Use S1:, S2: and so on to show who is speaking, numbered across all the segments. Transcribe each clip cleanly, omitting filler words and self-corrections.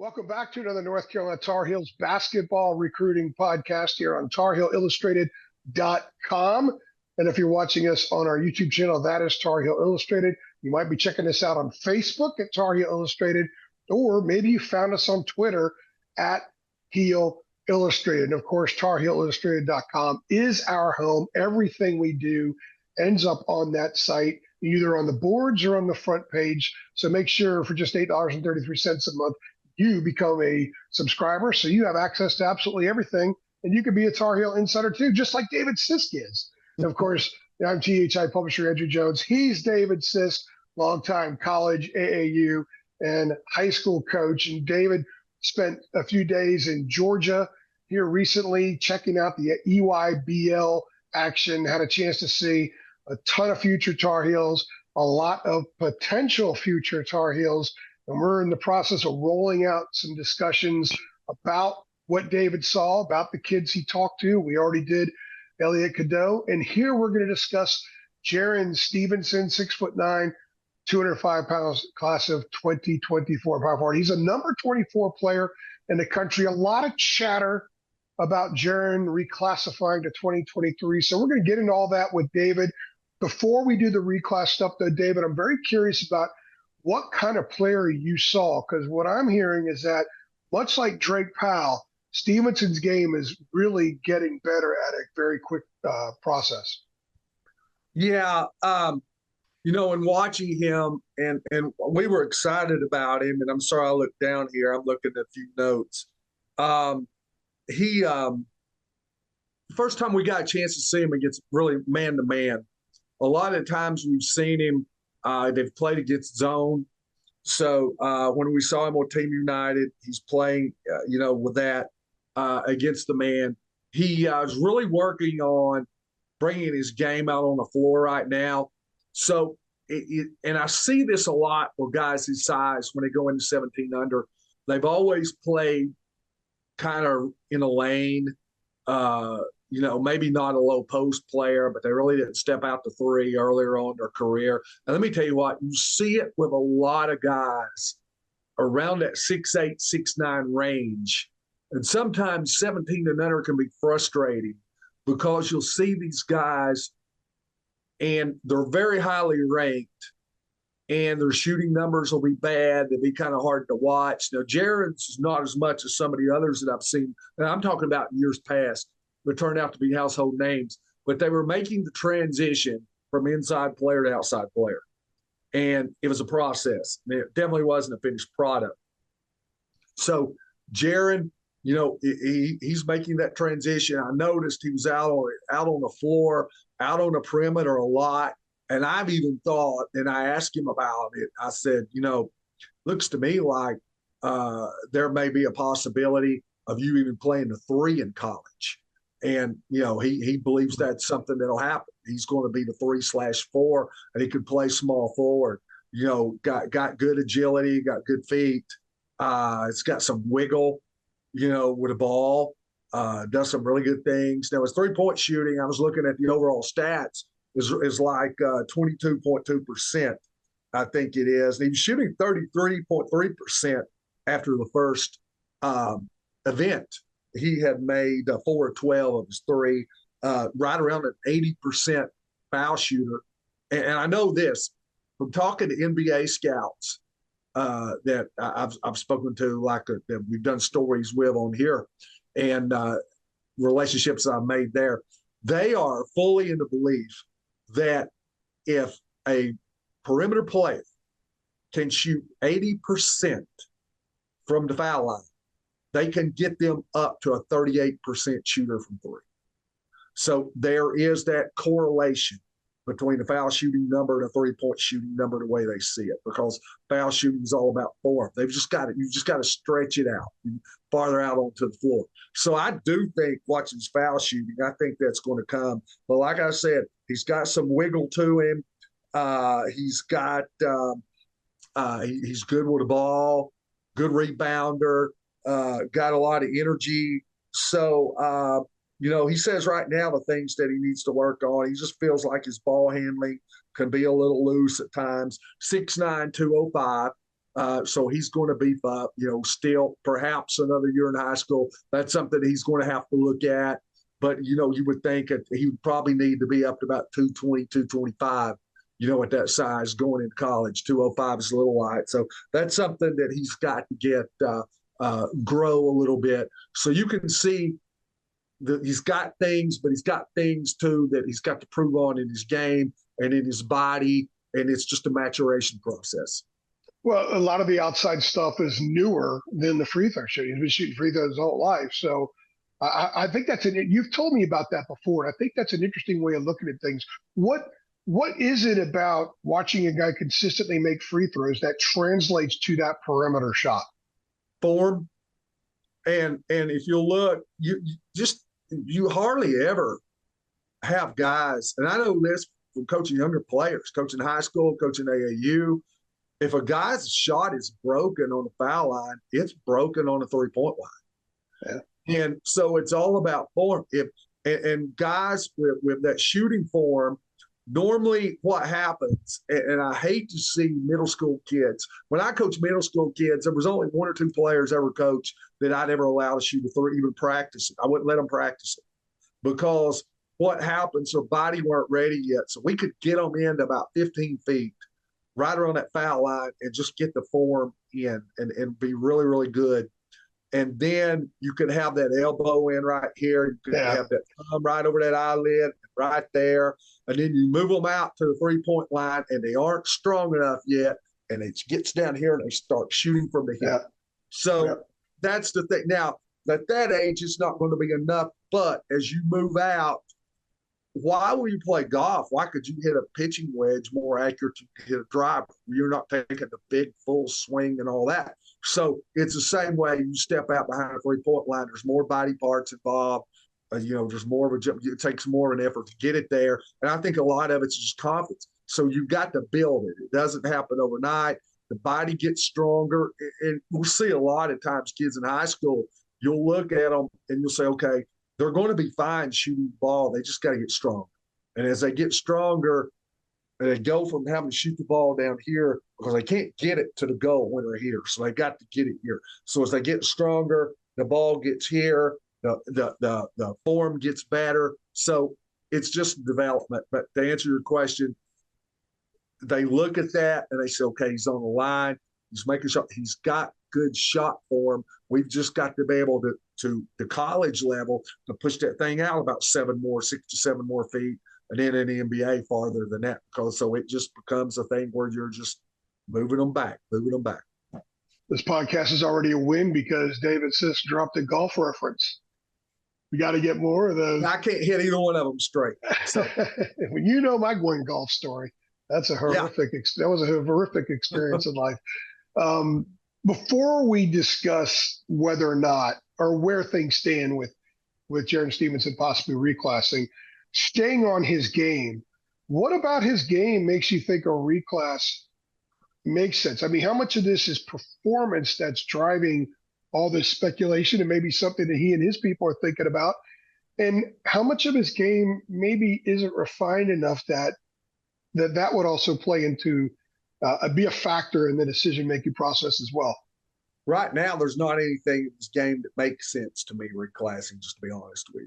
S1: Welcome back to another North Carolina Tar Heels basketball recruiting podcast here on TarHeelIllustrated.com. And if you're watching us on our YouTube channel, that is Tar Heel Illustrated. You might be checking us out on Facebook at Tar Heel Illustrated, or maybe you found us on Twitter at Heel Illustrated. And of course, TarHeelIllustrated.com is our home. Everything we do ends up on that site, either on the boards or on the front page. So make sure for just $8.33 a month, you become a subscriber, so you have access to absolutely everything, and you can be a Tar Heel insider too, just like David Sisk is. And of course, I'm THI publisher Andrew Jones. He's David Sisk, longtime college, AAU, and high school coach. And David spent a few days in Georgia here recently, checking out the EYBL action. Had a chance to see a ton of future Tar Heels, a lot of potential future Tar Heels. And we're in the process of rolling out some discussions about what David saw, about the kids he talked to. We already did Elliot Cadeau. And here we're going to discuss Jaren Stevenson, 6'9", 205 pounds, class of 2024 power forward. He's a number 24 player in the country. A lot of chatter about Jaren reclassifying to 2023. So we're going to get into all that with David. Before we do the reclass stuff, though, David, I'm very curious about what kind of player you saw, because what I'm hearing is that, much like Drake Powell, Stevenson's game is really getting better at a very quick process.
S2: Yeah, in watching him, and we were excited about him, and I'm sorry I looked down here. I'm looking at a few notes. First time we got a chance to see him against really man-to-man. A lot of times we've seen him, they've played against zone. So when we saw him on Team United, he's playing, with that against the man. He is really working on bringing his game out on the floor right now. So, and I see this a lot with guys his size when they go into 17 under. They've always played kind of in a lane, maybe not a low post player, but they really didn't step out to three earlier on in their career. And let me tell you what, you see it with a lot of guys around that 6'8", 6'9" range. And sometimes 17 and under can be frustrating because you'll see these guys and they're very highly ranked and their shooting numbers will be bad. They'll be kind of hard to watch. Now, Jaren's not as much as some of the others that I've seen. And I'm talking about years past. That turned out to be household names, but they were making the transition from inside player to outside player. And it was a process. It definitely wasn't a finished product. So Jaren, he's making that transition. I noticed he was out on the floor, out on the perimeter a lot. And I've even thought, and I asked him about it, I said, looks to me like there may be a possibility of you even playing the three in college. And, he believes that's something that'll happen. He's going to be the 3/4, and he could play small forward. Got good agility, got good feet. It's got some wiggle, with a ball. Does some really good things. Now, his three-point shooting, I was looking at the overall stats, is like 22.2%, I think it is. And he was shooting 33.3% after the first event. He had made 4 of 12 of his three, right around an 80% foul shooter. And I know this from talking to NBA scouts that I've spoken to, that we've done stories with on here, and relationships I've made there. They are fully in the belief that if a perimeter player can shoot 80% from the foul line, they can get them up to a 38% shooter from three. So there is that correlation between the foul shooting number and the three-point shooting number, the way they see it, because foul shooting is all about form. You've just got to stretch it out farther out onto the floor. So I do think watching his foul shooting, I think that's going to come. But like I said, he's got some wiggle to him. He's got he's good with the ball, good rebounder. Got a lot of energy. So, he says right now the things that he needs to work on, he just feels like his ball handling can be a little loose at times. 6'9", 205. So he's going to beef up, still perhaps another year in high school. That's something he's going to have to look at. But, you would think that he would probably need to be up to about 220, 225, at that size going into college. 205 is a little light. So that's something that he's got to get grow a little bit. So you can see that he's got things, but he's got things too that he's got to prove on in his game and in his body. And it's just a maturation process.
S1: Well, a lot of the outside stuff is newer than the free throw shooting. He's been shooting free throws his whole life. So I think you've told me about that before. And I think that's an interesting way of looking at things. What is it about watching a guy consistently make free throws that translates to that perimeter shot?
S2: Form. And if you look, you hardly ever have guys, and I know this from coaching younger players, coaching high school, coaching AAU. If a guy's shot is broken on the foul line, it's broken on the 3-point line. Yeah. And so it's all about form. And guys with that shooting form, normally what happens, and I hate to see middle school kids. When I coach middle school kids, there was only 1 or 2 players ever coached that I'd ever allow to shoot a three, even practice it. I wouldn't let them practice it because what happens, their body weren't ready yet. So we could get them into about 15 feet right around that foul line and just get the form in and be really, really good. And then you could have that elbow in right here. You could have that thumb right over that eyelid right there. And then you move them out to the 3-point line and they aren't strong enough yet. And it gets down here and they start shooting from the hip. Yeah. So that's the thing. Now, at that age, it's not going to be enough. But as you move out, why will you play golf? Why could you hit a pitching wedge more accurate than you hit a driver? You're not taking the big full swing and all that. So it's the same way you step out behind a 3-point line. There's more body parts involved. There's more of a jump. It takes more of an effort to get it there. And I think a lot of it's just confidence. So you've got to build it. It doesn't happen overnight. The body gets stronger. And we'll see a lot of times kids in high school, you'll look at them and you'll say, okay, they're going to be fine shooting the ball. They just got to get stronger. And as they get stronger, and they go from having to shoot the ball down here because they can't get it to the goal when they're here. So they got to get it here. So as they get stronger, the ball gets here, the form gets better. So it's just development. But to answer your question, they look at that and they say, okay, he's on the line. He's making shot. He's got good shot form. We've just got to be able to the college level to push that thing out about 6 to 7 more feet. And then in the NBA farther than that, because so it just becomes a thing where you're just moving them back.
S1: This podcast is already a win because David Sisk dropped a golf reference. We got to get more of those.
S2: I can't hit either one of them straight. So.
S1: When you know my Gwen golf story, that's a horrific. That was a horrific experience in life. Before we discuss whether or not or where things stand with Jaren Stevenson possibly reclassing, staying on his game, what about his game makes you think a reclass makes sense? I mean, how much of this is performance that's driving all this speculation and maybe something that he and his people are thinking about? And how much of his game maybe isn't refined enough that would also play into be a factor in the decision-making process as well?
S2: Right now, there's not anything in this game that makes sense to me reclassing, just to be honest with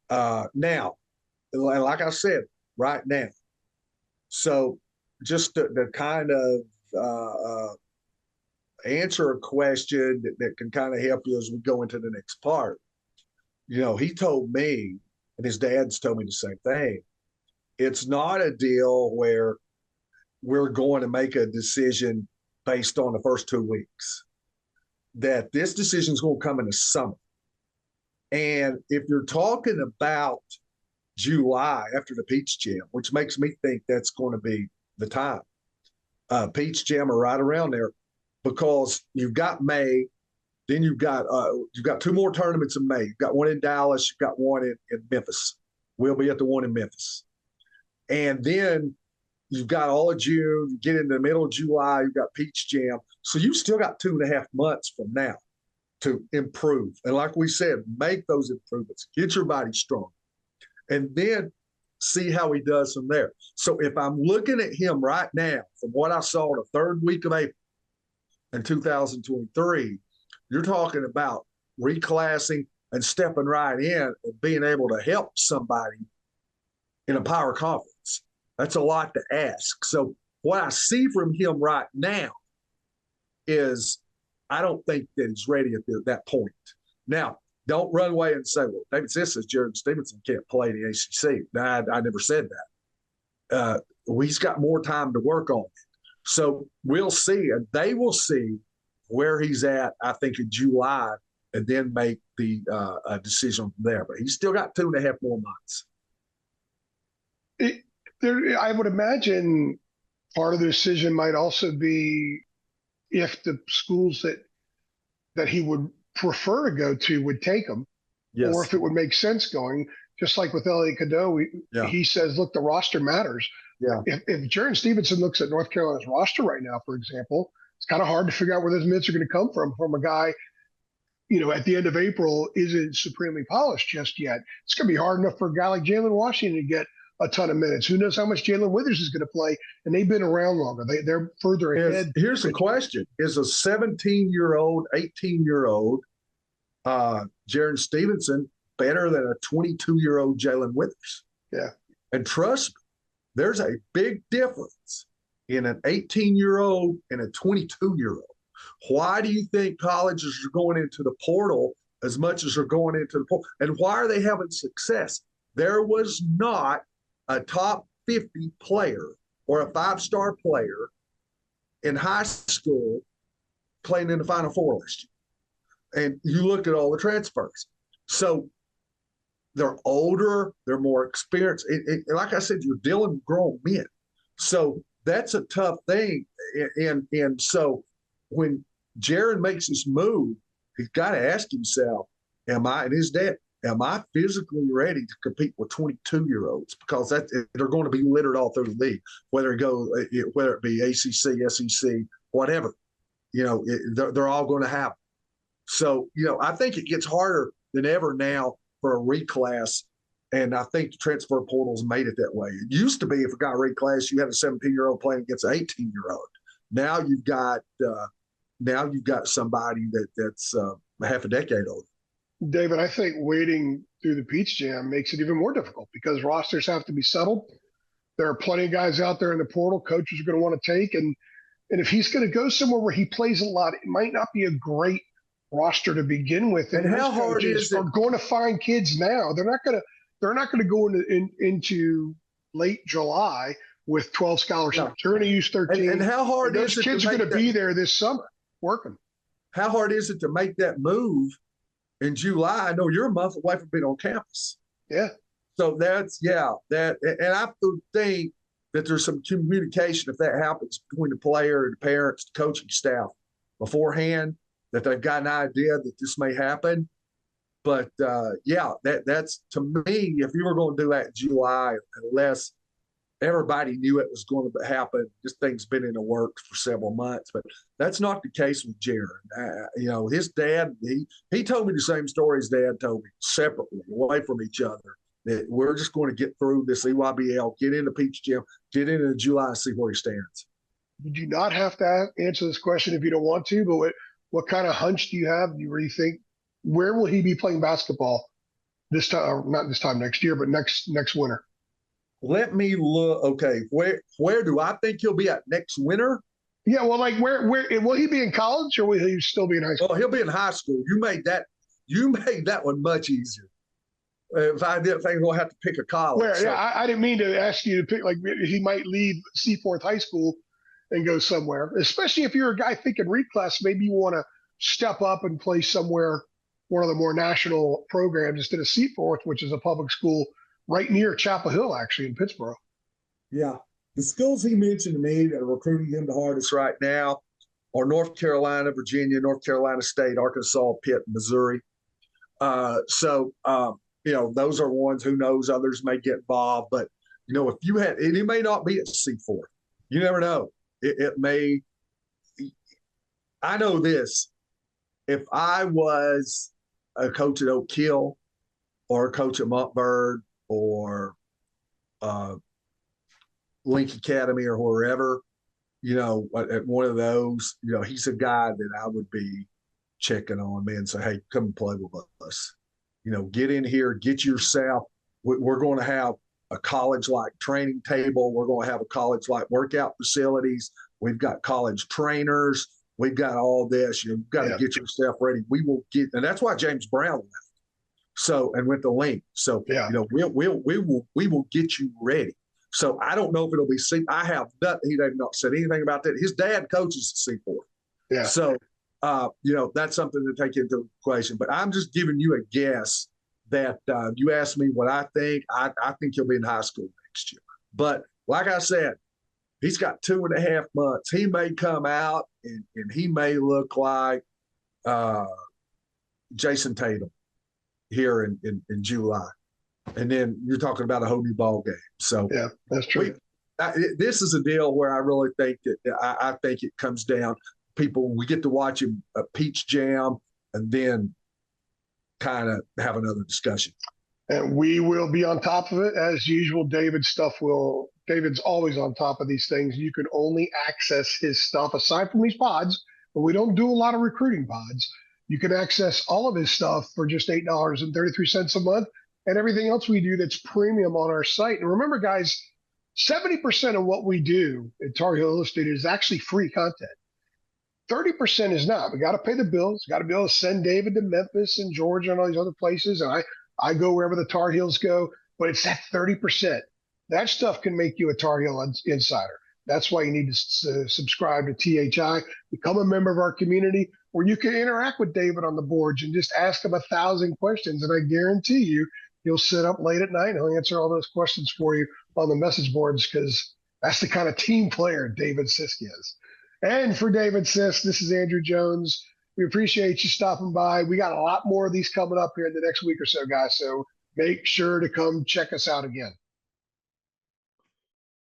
S2: you. Now, like I said, right now. So just to kind of answer a question that can kind of help you as we go into the next part. He told me, and his dad's told me the same thing. It's not a deal where we're going to make a decision based on the first 2 weeks. That this decision is going to come in the summer. And if you're talking about July after the Peach Jam, which makes me think that's going to be the time. Peach Jam are right around there because you've got May, then you've got 2 more tournaments in May. You've got one in Dallas, you've got one in Memphis. We'll be at the one in Memphis. And then you've got all of June, you get into the middle of July, you've got Peach Jam. So you've still got 2.5 months from now to improve. And like we said, make those improvements, get your body strong, and then see how he does from there. So if I'm looking at him right now, from what I saw the 3rd week of April, in 2023, you're talking about reclassing and stepping right in and being able to help somebody in a power conference. That's a lot to ask. So what I see from him right now is I don't think that he's ready at that point. Now, don't run away and say, well, David Sisk says Jaren Stevenson can't play the ACC. I never said that. He's got more time to work on it. So we'll see, and they will see where he's at, I think, in July, and then make the decision from there. But he's still got 2.5 more months.
S1: I would imagine part of the decision might also be if the schools that he would prefer to go to would take him,
S2: Yes.
S1: or if it would make sense going. Just like with Elliot Cadeau, he says, look, the roster matters.
S2: Yeah.
S1: If Jaren Stevenson looks at North Carolina's roster right now, for example, it's kind of hard to figure out where those minutes are going to come from a guy, at the end of April isn't supremely polished just yet. It's going to be hard enough for a guy like Jalen Washington to get a ton of minutes. Who knows how much Jalen Withers is going to play? And they've been around longer. They're further ahead.
S2: Here's the question. Is a 17-year-old, 18-year-old Jaren Stevenson better than a 22-year-old Jalen Withers?
S1: Yeah.
S2: And trust me, there's a big difference in an 18-year-old and a 22-year-old. Why do you think colleges are going into the portal as much as they're going into the portal? And why are they having success? There was not a top 50 player or a 5-star player in high school playing in the Final Four last year. And you look at all the transfers. So they're older, they're more experienced. Like I said, you're dealing with grown men. So that's a tough thing. And so when Jaren makes this move, he's got to ask himself, and his dad, am I physically ready to compete with 22-year-olds? Because they're going to be littered all through the league, whether it be ACC, SEC, whatever. They're all going to happen. So, I think it gets harder than ever now for a reclass, and I think the transfer portal's made it that way. It used to be if a guy reclassed, you had a 17-year-old playing against an 18-year-old. Now you've got somebody that's half a decade older.
S1: David, I think waiting through the Peach Jam makes it even more difficult because rosters have to be settled. There are plenty of guys out there in the portal coaches are going to want to take, and if he's going to go somewhere where he plays a lot, it might not be a great roster to begin with.
S2: And how hard is it?
S1: Are going to find kids now. They're not going to go into late July with 12 scholarships.
S2: No.
S1: They're going to use 13.
S2: And how hard is it?
S1: Those kids are going to be there this summer working.
S2: How hard is it to make that move in July? I know you're a month away from being on campus.
S1: Yeah.
S2: So and I think that there's some communication if that happens between the player and the parents, the coaching staff beforehand, that they've got an idea that this may happen. But that's to me, if you were going to do that in July, unless everybody knew it was going to happen, this thing's been in the works for several months. But that's not the case with Jaren. His dad, he told me the same story his dad told me, separately, away from each other, that we're just going to get through this EYBL, get into Peach Jam, get into July and see where he stands.
S1: You do not have to answer this question if you don't want to, but what kind of hunch do you have? Do you really think, where will he be playing basketball this time? Not this time next year, but next winter.
S2: Let me look. Okay, where do I think he'll be at next winter?
S1: Yeah, well, like where will he be in college, or will he still be in high school?
S2: Well, he'll be in high school. You made that one much easier. If I didn't think we'll have to pick a college.
S1: Where? So. Yeah, I didn't mean to ask you to pick. Like he might leave Seaforth High School and go somewhere. Especially if you're a guy thinking reclass, maybe you want to step up and play somewhere, one of the more national programs instead of Seaforth, which is a public school right near Chapel Hill, actually, in Pittsburgh.
S2: Yeah. The schools he mentioned to me that are recruiting him the hardest right now are North Carolina, Virginia, North Carolina State, Arkansas, Pitt, Missouri. Those are ones, who knows, others may get involved. But, if you had, it may not be at Seaforth. You never know. It may. I know this. If I was a coach at Oak Hill or a coach at Montbird or Link Academy or wherever, at one of those, he's a guy that I would be checking on, man. Say, hey, come and play with us. Get in here, get yourself. We're going to have a college-like training table. We're going to have a college-like workout facilities. We've got college trainers. We've got all this. You've got to get yourself ready. We will get, and that's why James Brown left. So, and went to Link. So, we will get you ready. So I don't know if it'll be C. I have nothing. He have not said anything about that. His dad coaches the C4.
S1: Yeah.
S2: So, that's something to take into equation. But I'm just giving you a guess that you asked me what I think. I think he'll be in high school next year. But like I said, he's got 2.5 months. He may come out and he may look like Jason Tatum here in July. And then you're talking about a whole new ball game. So
S1: yeah, that's true.
S2: This is a deal where I really think that I think it comes down. We get to watch him peach jam and then kind of have another discussion.
S1: And we will be on top of it as usual. David's always on top of these things. You can only access his stuff aside from these pods, but we don't do a lot of recruiting pods. You can access all of his stuff for just $8.33 a month, and everything else we do that's premium on our site. And remember, guys, 70% of what we do at Tar Heel Illustrated is actually free content. 30% is not. We got to pay the bills. Got to be able to send David to Memphis and Georgia and all these other places. And I go wherever the Tar Heels go, but it's that 30%. That stuff can make you a Tar Heel insider. That's why you need to subscribe to THI, become a member of our community, where you can interact with David on the boards and just ask him 1,000 questions. And I guarantee you, he'll sit up late at night and he'll answer all those questions for you on the message boards, because that's the kind of team player David Sisk is. And for David Sisk, this is Andrew Jones. We appreciate you stopping by. We got a lot more of these coming up here in the next week or so, guys. So make sure to come check us out again.